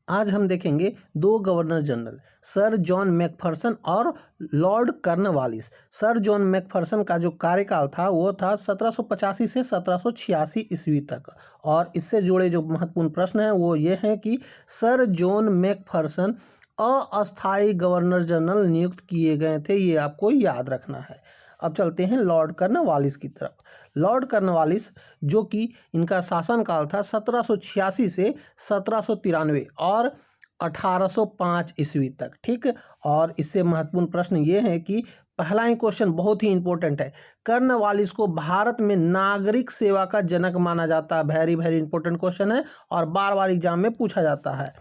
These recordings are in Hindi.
आज हम देखेंगे दो governor general, sir John Macpherson और lord Cornwallis. Sir John Macpherson का जो कार्यकाल था वो था 1785 से 1786 ईस्वी तक। और इससे जुड़े जो महत्वपूर्ण प्रश्न हैं वो ये हैं कि सर जॉन मैकफर्सन अस्थायी गवर्नर जनरल नियुक्त किए गए थे, ये आपको याद रखना है। अब चलते हैं लॉर्ड कॉर्नवालिस की तरफ। लॉर्ड कॉर्नवालिस जो कि इनका शासनकाल था 1786 से 1793 और 1805 ईस्वी तक, ठीक। और इससे महत्वपूर्ण प्रश्न ये है कि पहला ही क्वेश्चन बहुत ही इंपॉर्टेंट है, कॉर्नवालिस को भारत में नागरिक सेवा का जनक माना जाता है। वेरी वेरी इंपॉर्टेंट क्वेश्चन है और बार बार एग्जाम में पूछा जाता है।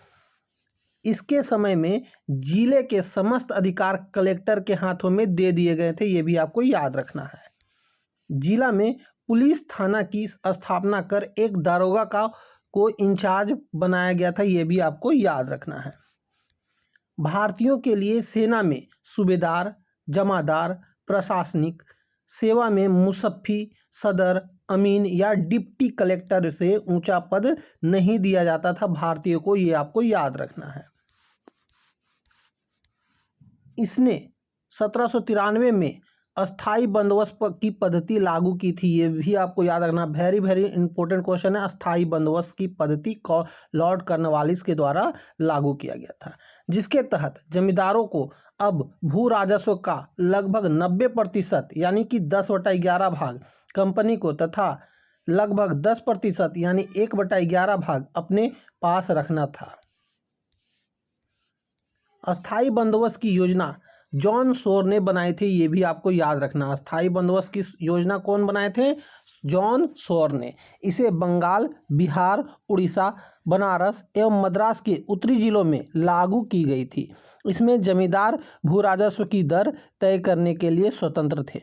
इसके समय में जिले के समस्त अधिकार कलेक्टर के हाथों में दे दिए गए थे, ये भी आपको याद रखना है। जिला में पुलिस थाना की स्थापना कर एक दारोगा को इंचार्ज बनाया गया था, ये भी आपको याद रखना है। भारतीयों के लिए सेना में सूबेदार, जमादार, प्रशासनिक सेवा में मुसफ्फी, सदर, अमीन या डिप्टी कलेक्टर से ऊंचा पद नहीं दिया जाता था भारतीयों को, ये आपको याद रखना है। इसने 1793 में अस्थाई बंदोबस्त की पद्धति लागू की थी, ये भी आपको याद रखना। वेरी वेरी इंपॉर्टेंट क्वेश्चन है, अस्थाई बंदोबस्त की पद्धति को लॉर्ड कॉर्नवालिस के द्वारा लागू किया गया था, जिसके तहत जमींदारों को अब भू राजस्व का लगभग 90% यानी कि 10/11 भाग कंपनी को तथा लगभग 10% यानी 1/11 भाग अपने पास रखना था। अस्थाई बंदोबस्त की योजना जॉन शोर ने बनाई थी, ये भी आपको याद रखना। अस्थाई बंदोबस्त की योजना कौन बनाए थे? जॉन शोर ने। इसे बंगाल, बिहार, उड़ीसा, बनारस एवं मद्रास के उत्तरी जिलों में लागू की गई थी। इसमें जमींदार भू राजस्व की दर तय करने के लिए स्वतंत्र थे।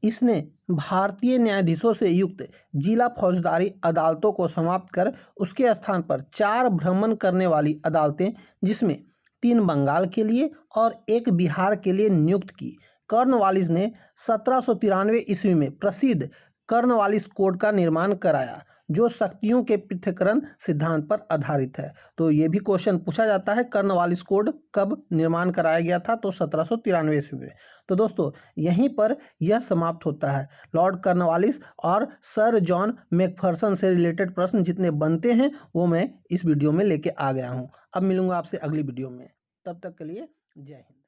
इसने भारतीय न्यायाधीशों से युक्त जिला फौजदारी अदालतों को समाप्त कर उसके स्थान पर 4 भ्रमण करने वाली अदालतें, जिसमें 3 बंगाल के लिए और 1 बिहार के लिए नियुक्त की। कॉर्नवालिस ने 1793 ईस्वी में प्रसिद्ध कॉर्नवालिस कोड का निर्माण कराया, जो शक्तियों के पृथक्करण सिद्धांत पर आधारित है। तो ये भी क्वेश्चन पूछा जाता है, कॉर्नवालिस कोड कब निर्माण कराया गया था? तो 1793 ईस्वी में। तो दोस्तों यहीं पर यह समाप्त होता है। लॉर्ड कॉर्नवालिस और सर जॉन मैकफर्सन से रिलेटेड प्रश्न जितने बनते हैं वो मैं इस वीडियो में लेके आ गया हूँ। अब मिलूंगा आपसे अगली वीडियो में, तब तक के लिए जय हिंद।